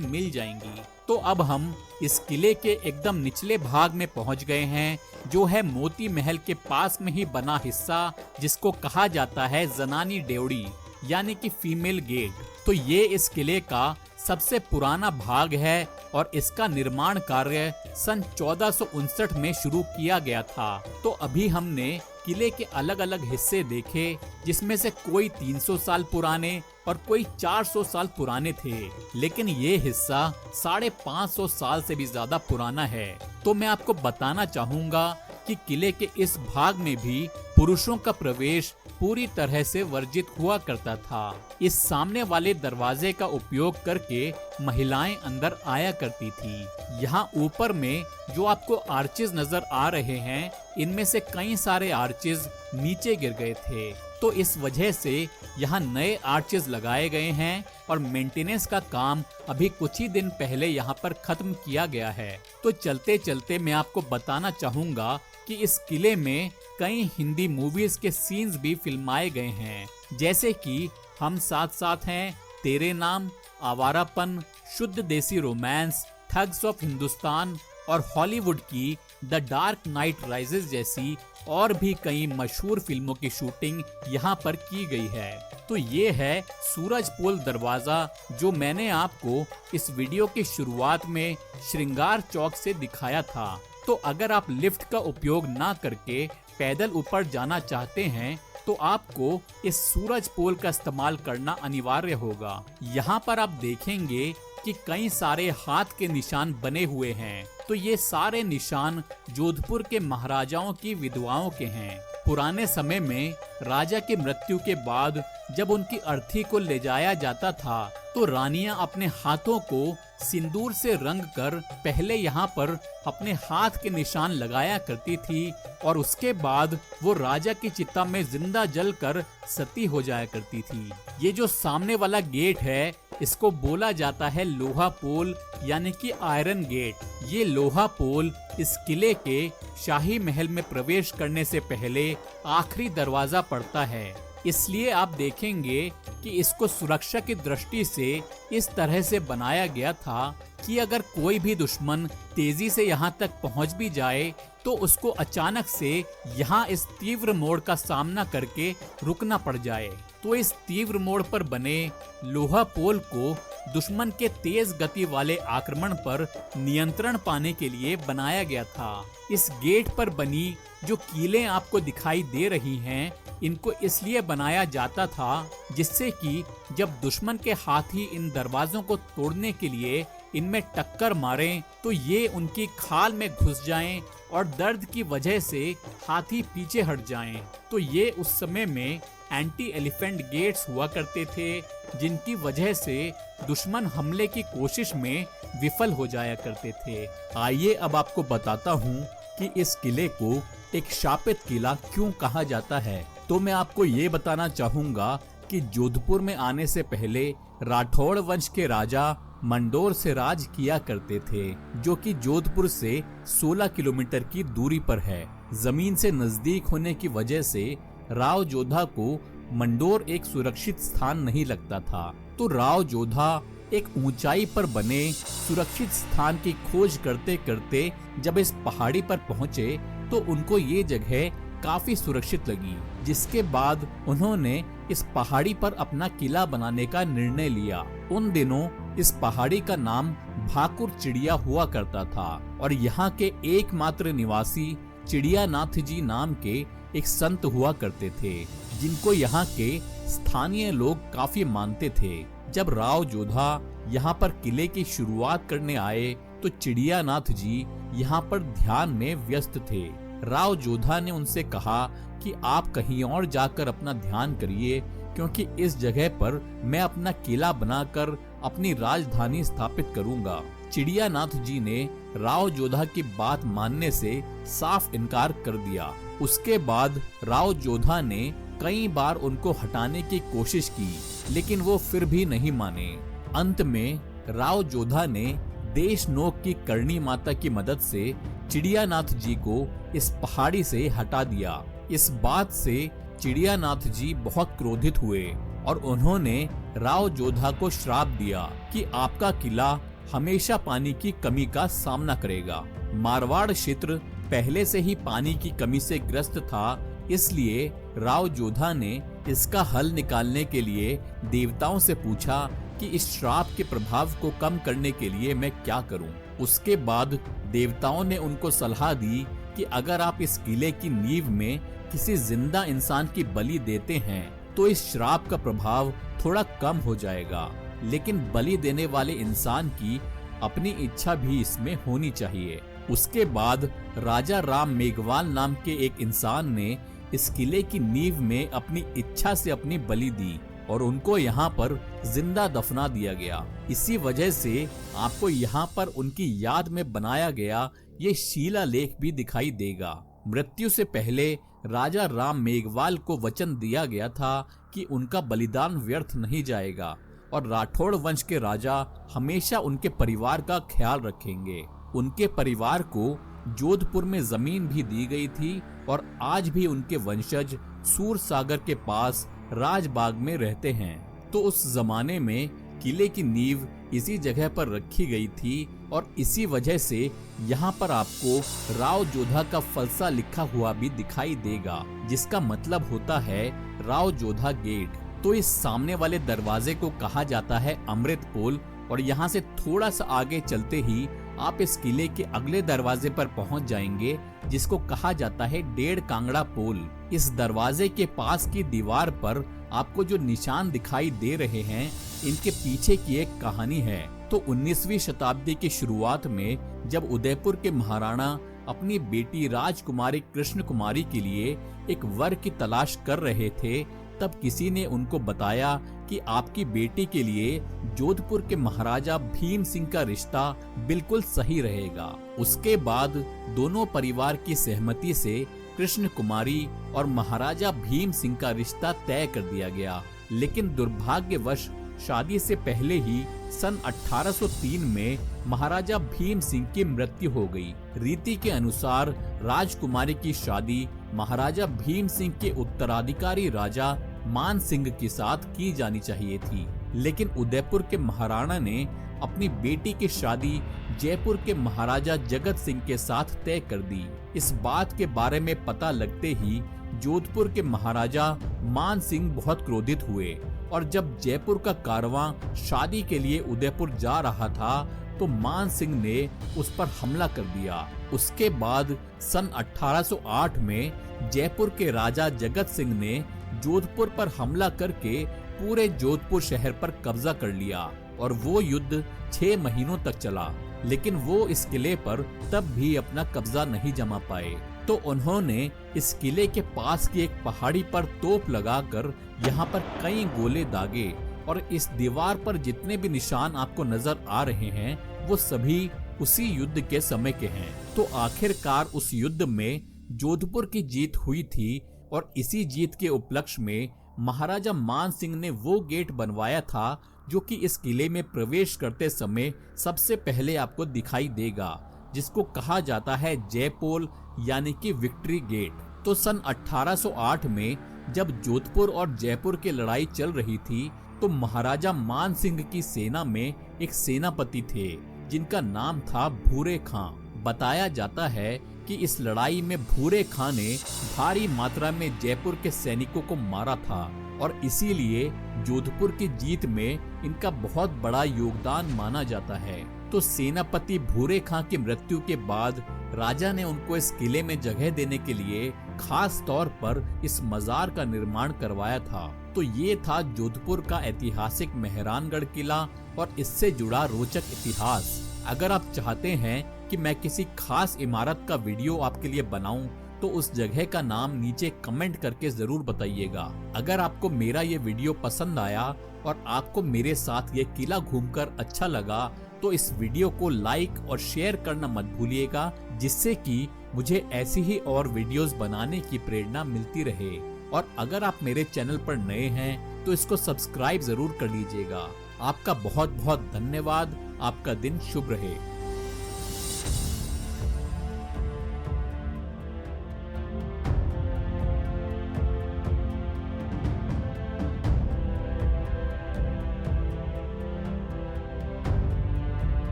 Speaker 1: मिल जाएंगी। तो अब हम इस किले के एकदम निचले भाग में पहुंच गए हैं, जो है मोती महल के पास में ही बना हिस्सा, जिसको कहा जाता है जनानी ड्योढ़ी यानी कि फीमेल गेट। तो ये इस किले का सबसे पुराना भाग है, और इसका निर्माण कार्य सन 1459 में शुरू किया गया था। तो अभी हमने किले के अलग अलग हिस्से देखे, जिसमें से कोई 300 साल पुराने और कोई 400 साल पुराने थे, लेकिन ये हिस्सा 550 साल से भी ज्यादा पुराना है। तो मैं आपको बताना चाहूंगा कि किले के इस भाग में भी पुरुषों का प्रवेश पूरी तरह से वर्जित हुआ करता था। इस सामने वाले दरवाजे का उपयोग करके महिलाएं अंदर आया करती थी। यहाँ ऊपर में जो आपको आर्चेज नजर आ रहे हैं, इनमें से कई सारे आर्चेज नीचे गिर गए थे, तो इस वजह से यहाँ नए आर्चेज लगाए गए हैं, और मेंटेनेंस का काम अभी कुछ ही दिन पहले यहाँ पर खत्म किया गया है। तो चलते चलते मैं आपको बताना चाहूंगा कि इस किले में कई हिंदी मूवीज के सीन्स भी फिल्माए गए हैं, जैसे कि हम साथ साथ हैं, तेरे नाम, आवारापन, शुद्ध देसी रोमांस, ठग्स ऑफ हिंदुस्तान, और हॉलीवुड की द डार्क नाइट राइजेस जैसी और भी कई मशहूर फिल्मों की शूटिंग यहाँ पर की गई है। तो ये है सूरजपोल दरवाजा, जो मैंने आपको इस वीडियो की शुरुआत में श्रृंगार चौक से दिखाया था। तो अगर आप लिफ्ट का उपयोग ना करके पैदल ऊपर जाना चाहते हैं, तो आपको इस सूरजपोल का इस्तेमाल करना अनिवार्य होगा। यहाँ पर आप देखेंगे कि कई सारे हाथ के निशान बने हुए हैं। तो ये सारे निशान जोधपुर के महाराजाओं की विधवाओं के हैं। पुराने समय में राजा की मृत्यु के बाद जब उनकी अर्थी को ले जाया जाता था, तो रानियां अपने हाथों को सिंदूर से रंग कर पहले यहाँ पर अपने हाथ के निशान लगाया करती थी, और उसके बाद वो राजा की चिता में जिंदा जलकर सती हो जाया करती थी। ये जो सामने वाला गेट है, इसको बोला जाता है लोहा पोल यानी कि आयरन गेट। ये लोहा पोल इस किले के शाही महल में प्रवेश करने से पहले आखिरी दरवाजा पड़ता है। इसलिए आप देखेंगे कि इसको सुरक्षा की दृष्टि से इस तरह से बनाया गया था कि अगर कोई भी दुश्मन तेजी से यहाँ तक पहुँच भी जाए तो उसको अचानक से यहाँ इस तीव्र मोड़ का सामना करके रुकना पड़ जाए। तो इस तीव्र मोड़ पर बने लोहा पोल को दुश्मन के तेज गति वाले आक्रमण पर नियंत्रण पाने के लिए बनाया गया था। इस गेट पर बनी जो कीलें आपको दिखाई दे रही हैं, इनको इसलिए बनाया जाता था जिससे कि जब दुश्मन के हाथी इन दरवाजों को तोड़ने के लिए इनमें टक्कर मारें तो ये उनकी खाल में घुस जाएं और दर्द की वजह से हाथी पीछे हट जाएं। तो ये उस समय में एंटी एलिफेंट गेट्स हुआ करते थे जिनकी वजह से दुश्मन हमले की कोशिश में विफल हो जाया करते थे। आइए अब आपको बताता हूँ कि इस किले को एक शापित किला क्यों कहा जाता है। तो मैं आपको ये बताना चाहूँगा कि जोधपुर में आने से पहले राठौड़ वंश के राजा मंडोर से राज किया करते थे, जो कि जोधपुर से 16 किलोमीटर की दूरी पर है। जमीन से नजदीक होने की वजह से राव जोधा को मंडोर एक सुरक्षित स्थान नहीं लगता था। तो राव जोधा एक ऊंचाई पर बने सुरक्षित स्थान की खोज करते करते जब इस पहाड़ी पर पहुंचे तो उनको ये जगह काफी सुरक्षित लगी, जिसके बाद उन्होंने इस पहाड़ी पर अपना किला बनाने का निर्णय लिया। उन दिनों इस पहाड़ी का नाम भाकुर चिड़िया हुआ करता था और यहाँ के एकमात्र निवासी चिड़ियानाथ जी नाम के एक संत हुआ करते थे, जिनको यहाँ के स्थानीय लोग काफी मानते थे। जब राव जोधा यहाँ पर किले की शुरुआत करने आए तो चिड़ियानाथ जी यहाँ पर ध्यान में व्यस्त थे। राव जोधा ने उनसे कहा कि आप कहीं और जाकर अपना ध्यान करिए, क्योंकि इस जगह पर मैं अपना किला बनाकर अपनी राजधानी स्थापित करूंगा। चिड़ियानाथ जी ने राव जोधा की बात मानने से साफ इनकार कर दिया। उसके बाद राव जोधा ने कई बार उनको हटाने की कोशिश की, लेकिन वो फिर भी नहीं माने। अंत में राव जोधा ने देशनोक की करणी माता की मदद से चिड़ियानाथ जी को इस पहाड़ी से हटा दिया। इस बात से चिड़ियानाथ जी बहुत क्रोधित हुए और उन्होंने राव जोधा को श्राप दिया कि आपका किला हमेशा पानी की कमी का सामना करेगा। मारवाड़ क्षेत्र पहले से ही पानी की कमी से ग्रस्त था, इसलिए राव जोधा ने इसका हल निकालने के लिए देवताओं से पूछा कि इस श्राप के प्रभाव को कम करने के लिए मैं क्या करूं। उसके बाद देवताओं ने उनको सलाह दी कि अगर आप इस किले की नींव में किसी जिंदा इंसान की बलि देते हैं तो इस श्राप का प्रभाव थोड़ा कम हो जाएगा, लेकिन बलि देने वाले इंसान की अपनी इच्छा भी इसमें होनी चाहिए। उसके बाद राजा राम मेघवाल नाम के एक इंसान ने इस किले की नींव में अपनी इच्छा से अपनी बलि दी और उनको यहाँ पर जिंदा दफना दिया गया। इसी वजह से आपको यहाँ पर उनकी याद में बनाया गया ये शिलालेख भी दिखाई देगा। मृत्यु से पहले राजा राम मेघवाल को वचन दिया गया था कि उनका बलिदान व्यर्थ नहीं जाएगा और राठौड़ वंश के राजा हमेशा उनके परिवार का ख्याल रखेंगे। उनके परिवार को जोधपुर में जमीन भी दी गई थी और आज भी उनके वंशज सूर सागर के पास राजबाग में रहते हैं। तो उस जमाने में किले की नींव इसी जगह पर रखी गई थी और इसी वजह से यहाँ पर आपको राव जोधा का फलसा लिखा हुआ भी दिखाई देगा, जिसका मतलब होता है राव जोधा गेट। तो इस सामने वाले दरवाजे को कहा जाता है अमृत पोल और यहाँ से थोड़ा सा आगे चलते ही आप इस किले के अगले दरवाजे पर पहुंच जाएंगे, जिसको कहा जाता है डेढ़ कांगड़ा पोल। इस दरवाजे के पास की दीवार पर आपको जो निशान दिखाई दे रहे हैं, इनके पीछे की एक कहानी है। तो 19वीं शताब्दी की शुरुआत में जब उदयपुर के महाराणा अपनी बेटी राजकुमारी कृष्ण कुमारी के लिए एक वर की तलाश कर रहे थे, तब किसी ने उनको बताया कि आपकी बेटी के लिए जोधपुर के महाराजा भीम सिंह का रिश्ता बिल्कुल सही रहेगा। उसके बाद दोनों परिवार की सहमति से कृष्ण कुमारी और महाराजा भीम सिंह का रिश्ता तय कर दिया गया, लेकिन दुर्भाग्यवश शादी से पहले ही सन 1803 में महाराजा भीम सिंह की मृत्यु हो गई। रीति के अनुसार राजकुमारी की शादी महाराजा भीम सिंह के उत्तराधिकारी राजा मान सिंह के साथ की जानी चाहिए थी, लेकिन उदयपुर के महाराणा ने अपनी बेटी की शादी जयपुर के महाराजा जगत सिंह के साथ तय कर दी। इस बात के बारे में पता लगते ही जोधपुर के महाराजा मान सिंह बहुत क्रोधित हुए और जब जयपुर का कारवां शादी के लिए उदयपुर जा रहा था तो मान सिंह ने उस पर हमला कर दिया। उसके बाद सन 1808 में जयपुर के राजा जगत सिंह ने जोधपुर पर हमला करके पूरे जोधपुर शहर पर कब्जा कर लिया और वो युद्ध 6 महीनों तक चला, लेकिन वो इस किले पर तब भी अपना कब्जा नहीं जमा पाए। तो उन्होंने इस किले के पास की एक पहाड़ी पर तोप लगाकर यहाँ पर कई गोले दागे और इस दीवार पर जितने भी निशान आपको नजर आ रहे हैं वो सभी उसी युद्ध के समय के हैं। तो आखिरकार उस युद्ध में जोधपुर की जीत हुई थी और इसी जीत के उपलक्ष्य में महाराजा मान सिंह ने वो गेट बनवाया था जो कि इस किले में प्रवेश करते समय सबसे पहले आपको दिखाई देगा, जिसको कहा जाता है जयपोल यानी कि विक्ट्री गेट। तो सन 1808 में जब जोधपुर और जयपुर की लड़ाई चल रही थी तो महाराजा मान सिंह की सेना में एक सेनापति थे जिनका नाम था भूरे खां। बताया जाता है कि इस लड़ाई में भूरे खां ने भारी मात्रा में जयपुर के सैनिकों को मारा था और इसीलिए जोधपुर की जीत में इनका बहुत बड़ा योगदान माना जाता है। तो सेनापति भूरे खां की मृत्यु के बाद राजा ने उनको इस किले में जगह देने के लिए खास तौर पर इस मजार का निर्माण करवाया था। तो ये था जोधपुर का ऐतिहासिक मेहरानगढ़ किला और इससे जुड़ा रोचक इतिहास। अगर आप चाहते हैं कि मैं किसी खास इमारत का वीडियो आपके लिए बनाऊं तो उस जगह का नाम नीचे कमेंट करके जरूर बताइएगा। अगर आपको मेरा ये वीडियो पसंद आया और आपको मेरे साथ ये किला घूमकर अच्छा लगा तो इस वीडियो को लाइक और शेयर करना मत भूलिएगा, जिससे कि मुझे ऐसी ही और वीडियोस बनाने की प्रेरणा मिलती रहे। और अगर आप मेरे चैनल पर नए हैं तो इसको सब्सक्राइब जरूर कर लीजिएगा। आपका बहुत बहुत धन्यवाद। आपका दिन शुभ रहे।